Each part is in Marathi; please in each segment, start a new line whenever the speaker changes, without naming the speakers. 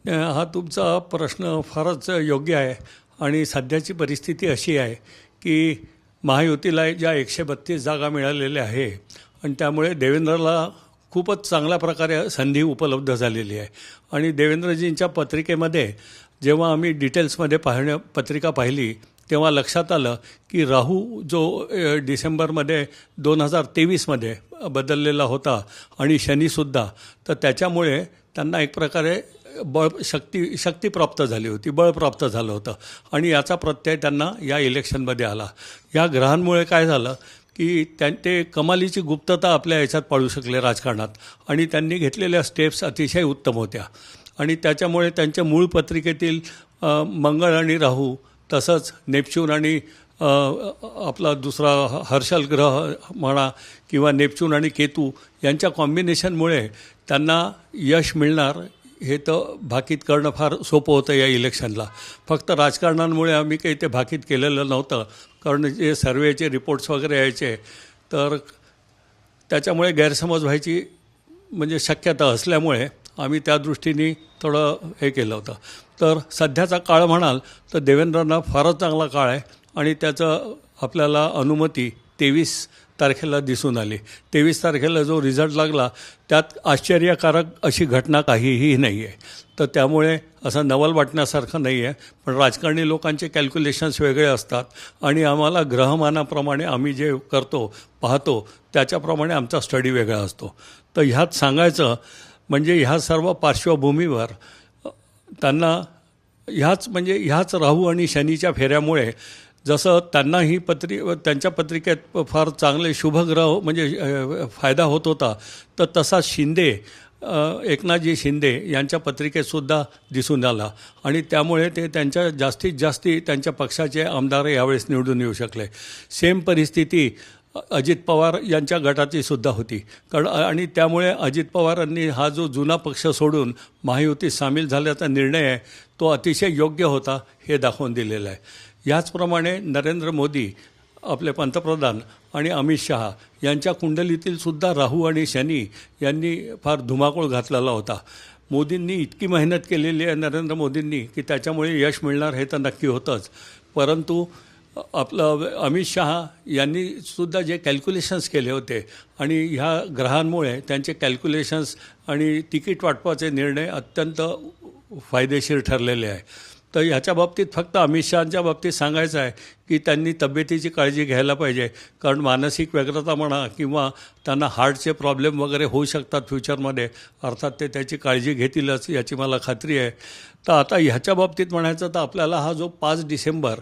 हा तुमचा प्रश्न फारच योग्य आहे आणि सध्याची परिस्थिती अशी आहे की महायुतीला ज्या 132 जागा मिळालेल्या आहे आणि त्यामुळे देवेंद्रला खूपच चांगल्या प्रकारे संधी उपलब्ध झालेली आहे. आणि देवेंद्रजींच्या पत्रिकेमध्ये जेव्हा आम्ही डिटेल्समध्ये पत्रिका पाहिली तेव्हा लक्षात आलं की राहू जो डिसेंबरमध्ये 2023मध्ये बदललेला होता आणि शनीसुद्धा, तर त्याच्यामुळे त्यांना एक प्रकारे शक्ती प्राप्त झाली होती, बळ प्राप्त झालं होतं आणि याचा प्रत्यय त्यांना या इलेक्शनमध्ये आला. या ग्रहांमुळे काय झालं की ते कमालीची गुप्तता आपल्या याच्यात पाळू शकले राजकारणात आणि त्यांनी घेतलेल्या स्टेप्स अतिशय उत्तम होत्या. आणि त्याच्यामुळे त्यांच्या मूळ पत्रिकेतील मंगळ आणि राहू, तसंच नेपच्यून आणि आपला दुसरा हर्षल ग्रह म्हणा किंवा नेपच्यून आणि केतू यांच्या कॉम्बिनेशनमुळे त्यांना यश मिळणार हे तर भाकीत करणं फार सोपं होतं या इलेक्शनला. फक्त राजकारणांमुळे आम्ही काही ते भाकीत केलेलं नव्हतं, कारण जे सर्वेचे रिपोर्ट्स वगैरे यायचे तर त्याच्यामुळे गैरसमज व्हायची म्हणजे शक्यता असल्यामुळे आम्ही त्या दृष्टीने थोडं हे केलं होतं. तर सध्याचा काळ म्हणाल तर देवेंद्रांना फारच चांगला काळ आहे आणि त्याचं आपल्याला अनुमती 23 तारखेला दिसून आली. 23 तारखेला जो रिझल्ट लागला त्यात आश्चर्यकारक अशी घटना काहीही नाही आहे. तर त्यामुळे असं नवल वाटण्यासारखं नाही आहे. पण राजकारणी लोकांचे कॅल्क्युलेशन्स वेगळे असतात आणि आम्हाला ग्रहमानाप्रमाणे आम्ही जे पाहतो त्याच्याप्रमाणे आमचा स्टडी वेगळा असतो. तर ह्यात सांगायचं म्हणजे ह्या सर्व पार्श्वभूमीवर त्यांना ह्याच राहू आणि शनीच्या फेऱ्यामुळे जसं त्यांना त्यांच्या पत्रिकेत फार चांगले शुभग्रह म्हणजे फायदा होत होता, तर तसा एकनाथजी शिंदे यांच्या पत्रिकेतसुद्धा दिसून आला आणि त्यामुळे ते त्यांच्या जास्तीत जास्त त्यांच्या पक्षाचे आमदार यावेळेस निवडून येऊ शकले. सेम परिस्थिती अजित पवार यांच्या गटाची सुद्धा होती. आणि त्यामुळे अजित पवारांनी हा जो जुना पक्ष सोडून महायुतीत सामील झाल्याचा निर्णय आहे तो अतिशय योग्य होता हे दाखवून दिलेलं आहे. याचप्रमाणे नरेंद्र मोदी आपले पंतप्रधान आणि अमित शहा यांच्या कुंडलीतील सुद्धा राहू आणि शनी यांनी फार धुमाकूळ घातलेला होता. मोदींनी इतकी मेहनत केलेली आहे नरेंद्र मोदींनी की त्याच्यामुळे यश मिळणार हे तर नक्की होतंच, परंतु आपलं अमित शहा यांनी सुद्धा जे कॅल्क्युलेशन्स केले होते आणि ह्या ग्रहांमुळे त्यांचे कॅल्क्युलेशन्स आणि तिकीट वाटपाचे निर्णय अत्यंत फायदेशीर ठरलेले आहे. तर ह्याच्या बाबतीत फक्त अमित शहांच्या बाबतीत सांगायचं आहे की त्यांनी तब्येतीची काळजी घ्यायला पाहिजे, कारण मानसिक व्यग्रता म्हणा किंवा त्यांना हार्टचे प्रॉब्लेम वगैरे होऊ शकतात फ्युचरमध्ये, अर्थात ते त्याची काळजी घेतीलच याची मला खात्री आहे. तर आता ह्याच्या बाबतीत म्हणायचं तर आपल्याला हा जो 5 डिसेंबर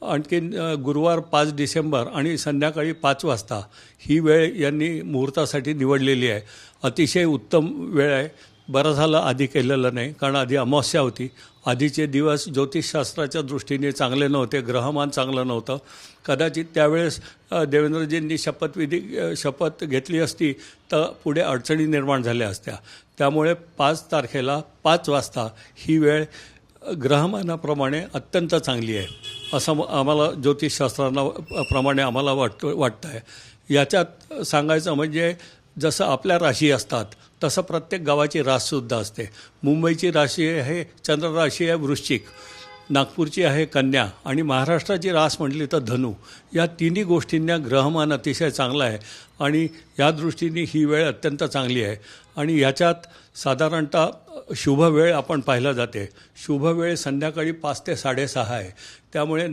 आणखीन गुरुवार 5 डिसेंबर आणि संध्याकाळी 5 वाजता ही वेळ यांनी मुहूर्तासाठी निवडलेली आहे. अतिशय उत्तम वेळ आहे. बरं झालं आधी केलेलं नाही, कारण आधी अमावस्या होती. आधीचे दिवस ज्योतिषशास्त्राच्या दृष्टीने चांगले नव्हते, ग्रहमान चांगलं नव्हतं. कदाचित त्यावेळेस देवेंद्रजींनी शपथ घेतली असती तर पुढे अडचणी निर्माण झाल्या असत्या. त्यामुळे 5 तारखेला 5 वाजता ही वेळ ग्रहमानाप्रमाणे अत्यंत चांगली आहे असं आम्हाला ज्योतिषशास्त्राप्रमाणे आम्हाला वाटतं आहे. याच्यात सांगायचं म्हणजे जसं आपल्या राशी असतात तसं प्रत्येक गावाची राससुद्धा असते. मुंबईची राशी आहे चंद्र राशी आहे वृश्चिक, नागपूरची आहे कन्या आणि महाराष्ट्राची रास म्हटली तर धनु. या तिन्ही गोष्टींना ग्रहमान अतिशय चांगला आहे आणि या दृष्टीने ही वेळ अत्यंत चांगली आहे. आणि याच्यात साधारणतः शुभ वेळ आपण पाहिला जाते. शुभ वेळ संध्याकाळी 5 ते 6:30 आहे. त्यामुळे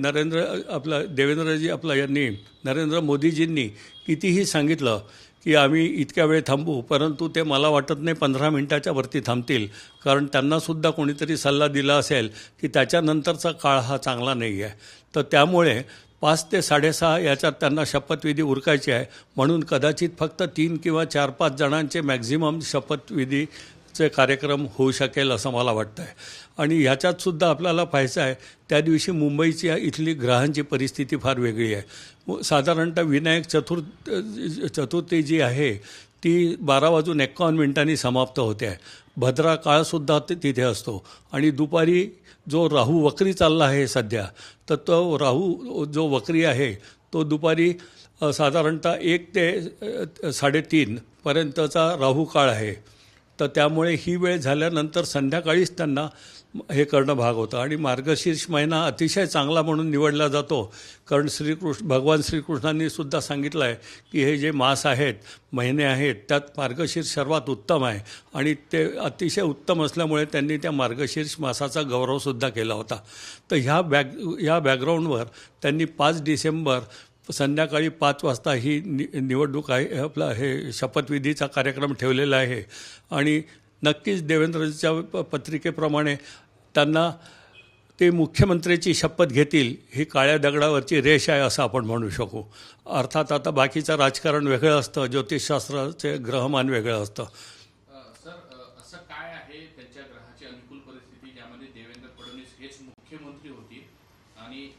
नरेंद्र मोदीजींनी कितीही सांगितलं की आम्ही इतक्या वेळ थांबू, परंतु ते मला वाटत नाही 15 मिनिटाच्या वरती थांबतील, कारण त्यांनासुद्धा कोणीतरी सल्ला दिला असेल की त्याच्यानंतरचा काळ हा चांगला नाही आहे. तर त्यामुळे 5 ते 6:30 याच्यात त्यांना शपथविधी उरकायची आहे, म्हणून कदाचित फक्त 3 किंवा 4-5 जणांचे मॅक्झिमम शपथविधीचे कार्यक्रम होऊ शकेल असं मला वाटतं आहे. आणि ह्याच्यातसुद्धा आपल्याला पाहायचं आहे त्या दिवशी मुंबईची इथली ग्रहांची परिस्थिती फार वेगळी आहे. साधारणतः विनायक चतुर्थी जी आहे ती 12:51 समाप्त होते आहे. भद्रा काळसुद्धा तिथे असतो आणि दुपारी जो राहू वक्री चालला आहे सध्या, तर तो राहू जो वक्री आहे तो दुपारी साधारणतः 1 ते 3:30 पर्यंतचा राहू काळ आहे. तर त्यामुळे ही वेळ झाल्यानंतर संध्याकाळीच त्यांना हे करणं भाग होतं. आणि मार्गशीर्ष महिना अतिशय चांगला म्हणून निवडला जातो, कारण भगवान श्रीकृष्णांनी सुद्धा सांगितलं आहे की हे जे मास आहेत, महिने आहेत, त्यात मार्गशीर्ष सर्वात उत्तम आहे. आणि ते अतिशय उत्तम असल्यामुळे त्यांनी त्या मार्गशीर्ष मासाचा गौरवसुद्धा केला होता. तर ह्या बॅकग्राऊंडवर त्यांनी 5 डिसेंबर संध्याकाळी 5 वाजता ही निवडणूक आहे, आपला हे शपथविधीचा कार्यक्रम ठेवलेला आहे. आणि नक्कीच देवेंद्रजीच्या पत्रिकेप्रमाणे त्यांना ते मुख्यमंत्र्याची शपथ घेतील ही काळ्या दगडावरची रेष आहे असं आपण म्हणू शकू. अर्थात आता बाकीचं राजकारण वेगळं असतं, ज्योतिषशास्त्राचे ग्रहमान वेगळं असतं.
सर, असं काय आहे त्यांच्या ग्रहाची अनुकूल परिस्थिती ज्यामध्ये देवेंद्र फडणवीस हेच मुख्यमंत्री होतील आणि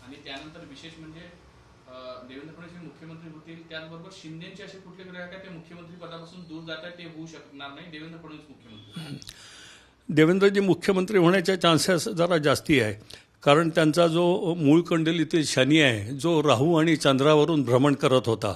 आणि त्यानंतर विशेष म्हणजे देवेंद्र फडणवीस हे मुख्यमंत्री होतील, त्याचबरोबर शिंदेचे असे कुठले ग्रह काय ते मुख्यमंत्री पदापासून दूर जातात, ते होऊ शकणार नाही, देवेंद्र फडणवीस मुख्यमंत्री?
देवेंद्रजी मुख्यमंत्री होण्याचे चान्सेस जरा जास्ती आहे, कारण त्यांचा जो मूळ कुंडलीतील शनी आहे, जो राहू आणि चंद्रावरून भ्रमण करत होता,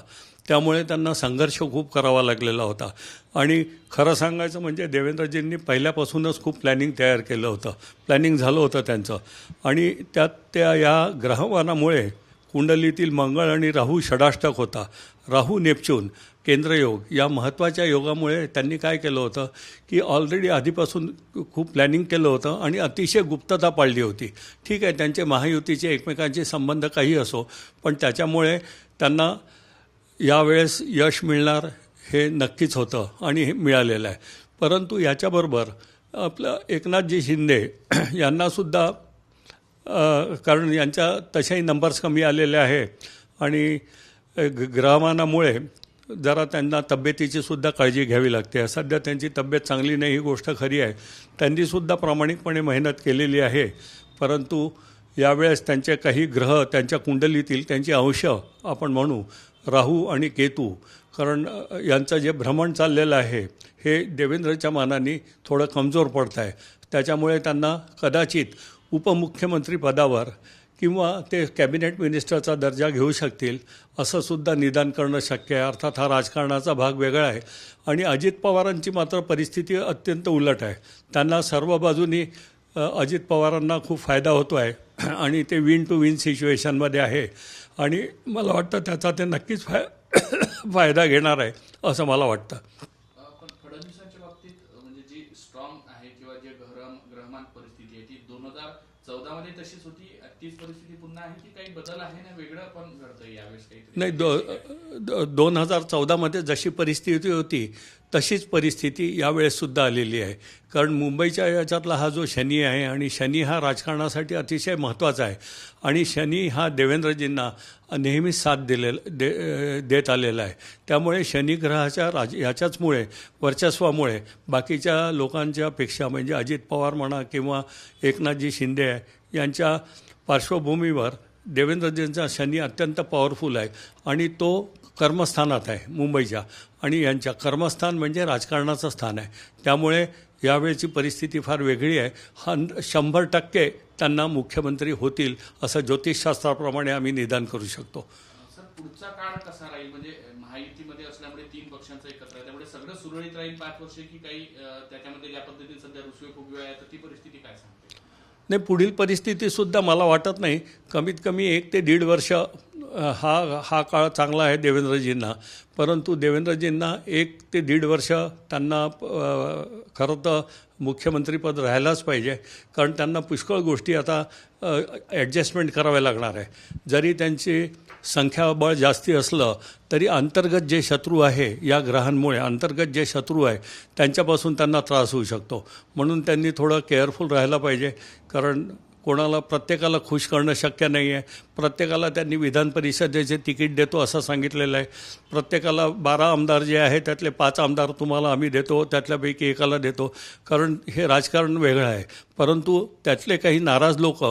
त्यामुळे त्यांना संघर्ष खूप करावा लागलेला होता. आणि खरं सांगायचं म्हणजे देवेंद्रजींनी पहिल्यापासूनच खूप प्लॅनिंग तयार केलं होतं, प्लॅनिंग झालं होतं त्यांचं. आणि त्या या ग्रहमानामुळे कुंडलीतील मंगळ आणि राहू षडाष्टक होता. राहू नेपच्यून केंद्रयोग या महत्त्वाच्या योगामुळे त्यांनी काय केलं होतं की ऑलरेडी आधीपासून खूप प्लॅनिंग केलं होतं आणि अतिशय गुप्तता पाळली होती. ठीक आहे, त्यांचे महायुतीचे एकमेकांचे संबंध काही असो, पण त्याच्यामुळे त्यांना यावेळेस यश मिळणार हे नक्कीच होतं आणि हे मिळालेलं आहे. परंतु याच्याबरोबर आपलं एकनाथजी शिंदे यांनासुद्धा कारण यांच्या तशाही नंबर्स कमी आलेले आहे आणि ग्रहमानामुळे जरा त्यांना तब्येतीची सुद्धा काळजी घ्यावी लागते. सध्या त्यांची तब्येत चांगली नाही ही गोष्ट खरी आहे. त्यांनीसुद्धा प्रामाणिकपणे मेहनत केलेली आहे, परंतु यावेळेस त्यांचे काही ग्रह त्यांच्या कुंडलीतील त्यांची अंश आपण म्हणू राहू आणि केतू, कारण यांचं जे भ्रमण चाललेलं आहे हे देवेंद्रच्या मानाने थोडं कमजोर पडत आहे. त्याच्यामुळे त्यांना कदाचित उपमुख्यमंत्री पदावर किंवा ते कॅबिनेट मिनिस्टरचा दर्जा घेऊ शकतील असं सुद्धा निदान करणं शक्य आहे. अर्थात हा राजकारणाचा भाग वेगळा आहे. आणि अजित पवारांची मात्र परिस्थिती अत्यंत उलट आहे. त्यांना सर्व बाजूनी अजित पवारांना खूप फायदा होतो आहे आणि ते विन टू विन सिच्युएशनमध्ये आहे आणि मला वाटतं त्याचा ते नक्कीच फायदा घेणार आहे असं मला वाटतं.
पण फडणवीसांच्या बाबतीत म्हणजे जी स्ट्रॉंग आहे किंवा जे ग्रहमान परिस्थिती आहे ती 2014 मध्ये तशीच होती, तीच परिस्थिती पुन्हा आहे की काही बदल आहे ना, वेगळं पण घडतंय यावेळेस काहीतरी?
नाही, 2014मध्ये जशी परिस्थिती होती तशीच परिस्थिती यावेळेससुद्धा आलेली आहे. कारण मुंबईच्या याच्यातला हा जो शनी आहे आणि शनी हा राजकारणासाठी अतिशय महत्त्वाचा आहे आणि शनी हा देवेंद्रजींना नेहमीच साथ देत आलेला आहे. त्यामुळे शनिग्रहाच्या याच्याचमुळे वर्चस्वामुळे बाकीच्या लोकांच्यापेक्षा म्हणजे अजित पवार म्हणा किंवा एकनाथजी शिंदे यांच्या पार्श्वभूमीवर देवेंद्रजींचा शनी अत्यंत पॉवरफुल आहे आणि तो कर्मस्थानात आहे मुंबईच्या, आणि यांच्या कर्मस्थान म्हणजे राजकारणाचं स्थान आहे. त्यामुळे यावेळची परिस्थिती फार वेगळी आहे. 100% त्यांना मुख्यमंत्री होतील असं ज्योतिषशास्त्राप्रमाणे आम्ही निदान करू शकतो.
सर, पुढचा काळ कसा राहील? म्हणजे महायुतीमध्ये असल्यामुळे 3 पक्षांचं एकत्र आहे, त्यामुळे सगळं सुरळीत राहील 5 वर्षे की काही त्याच्यामध्ये ज्या पद्धतीने सध्या रुसवे फुगवे आहे तर ती परिस्थिती काय सांगते?
नाही, पुढील परिस्थितीसुद्धा मला वाटत नाही. कमीत कमी 1 ते 1.5 वर्ष हा काळ चांगला आहे देवेंद्रजींना, परंतु देवेंद्रजींना 1 ते 1.5 वर्ष त्यांना खरं तर मुख्यमंत्रीपद राहायलाच पाहिजे, कारण त्यांना पुष्कळ गोष्टी आता ॲडजस्टमेंट कराव्या लागणार आहे. जरी त्यांची संख्याबळ जास्ती असलं तरी अंतर्गत जे शत्रू आहे या ग्रहांमुळे अंतर्गत जे शत्रू आहे त्यांच्यापासून त्यांना त्रास होऊ शकतो. म्हणून त्यांनी थोडं केअरफुल राहायला पाहिजे, कारण कोणाला प्रत्येकाला खुश करणं शक्य नाही आहे. प्रत्येकाला त्यांनी विधान परिषदेचे तिकीट देतो असं सांगितलेलं आहे. प्रत्येकाला 12 आमदार जे आहे त्यातले 5 आमदार तुम्हाला आम्ही देतो, त्यातल्यापैकी एकाला देतो, कारण हे राजकारण वेगळं आहे. परंतु त्यातले काही नाराज लोक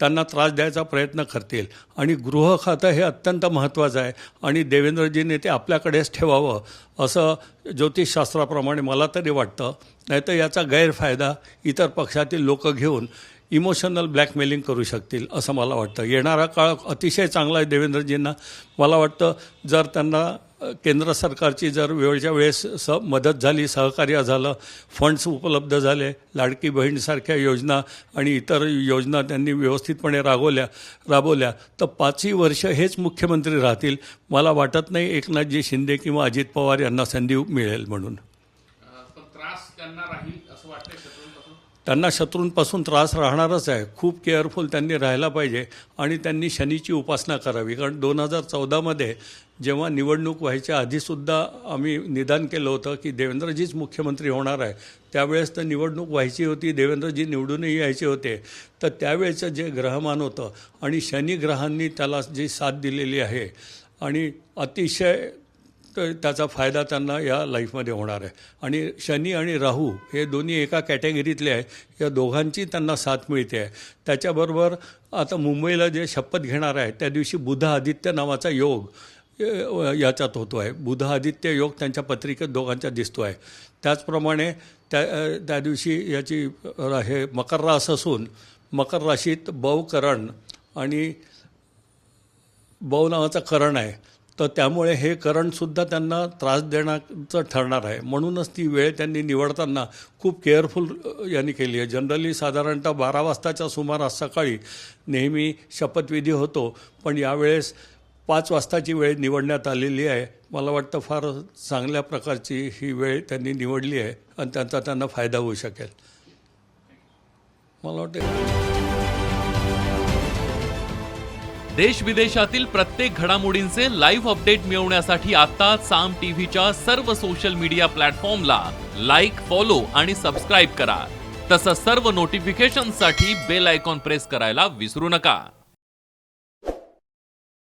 त्यांना त्रास द्यायचा प्रयत्न करतील आणि गृह खातं हे अत्यंत महत्त्वाचं आहे आणि देवेंद्रजींनी ते आपल्याकडेच ठेवावं असं ज्योतिषशास्त्राप्रमाणे मला तरी वाटतं. नाहीतर याचा गैरफायदा इतर पक्षातील लोक घेऊन इमोशनल ब्लॅकमेलिंग करू शकतील असं मला वाटतं. येणारा काळ अतिशय चांगला आहे देवेंद्रजींना. मला वाटतं जर त्यांना केंद्र सरकारची जर वेळच्या वेळेस मदत झाली, सहकार्य झालं, फंड्स उपलब्ध झाले, लाडकी बहीणसारख्या योजना आणि इतर योजना त्यांनी व्यवस्थितपणे राबवल्या तर 5ही वर्ष हेच मुख्यमंत्री राहतील. मला वाटत नाही एकनाथजी शिंदे किंवा अजित पवार यांना संधी मिळेल म्हणून.
पण त्रास त्यांना राहील असं वाटतंय शत्रूंपासून?
त्यांना शत्रूंपासून त्रास राहणारच आहे. खूप केअरफुल त्यांनी राहायला पाहिजे आणि त्यांनी शनीची उपासना करावी. कारण 2014मध्ये जेव्हा निवडणूक व्हायच्या आधीसुद्धा आम्ही निदान केलं होतं की देवेंद्रजीच मुख्यमंत्री होणार आहे. त्यावेळेस तर निवडणूक व्हायची होती, देवेंद्रजी निवडूनही यायचे होते. तर त्यावेळेचं जे ग्रहमान होतं आणि शनी ग्रहांनी त्याला जी साथ दिलेली आहे आणि अतिशय तर त्याचा फायदा त्यांना या लाईफमध्ये होणार आहे. आणि शनी आणि राहू हे दोन्ही एका कॅटेगरीतले आहे. या दोघांची त्यांना साथ मिळते आहे. त्याच्याबरोबर आता मुंबईला जे शपथ घेणार आहे त्या दिवशी बुध आदित्य नावाचा योग याच्यात होतो आहे. बुध आदित्य योग त्यांच्या पत्रिकेत दोघांच्या दिसतो आहे. त्याचप्रमाणे त्या दिवशी याची हे मकर रास असून मकर राशीत बवकरण आणि बव नावाचा करण आहे. तर त्यामुळे हे करणसुद्धा त्यांना त्रास देण्याचं ठरणार आहे. म्हणूनच ती वेळ त्यांनी निवडताना खूप केअरफुल यांनी केली आहे. जनरली साधारणतः 12 वाजताच्या सुमारास सकाळी नेहमी शपथविधी होतो, पण यावेळेस 5 वाजताची वेळ निवडण्यात आलेली आहे. मला वाटतं फार चांगल्या प्रकारची ही वेळ त्यांनी निवडली आहे आणि त्यांचा त्यांना फायदा होऊ शकेल. मला वाटतं
देश विदेशातील प्रत्येक घडामोडींचे लाईव्ह अपडेट मिळवण्यासाठी आता साम टीव्हीच्या सर्व सोशल मीडिया प्लॅटफॉर्मला लाईक, फॉलो आणि सबस्क्राईब करा. तसंच सर्व नोटिफिकेशनसाठी बेल आयकॉन प्रेस करायला विसरू नका.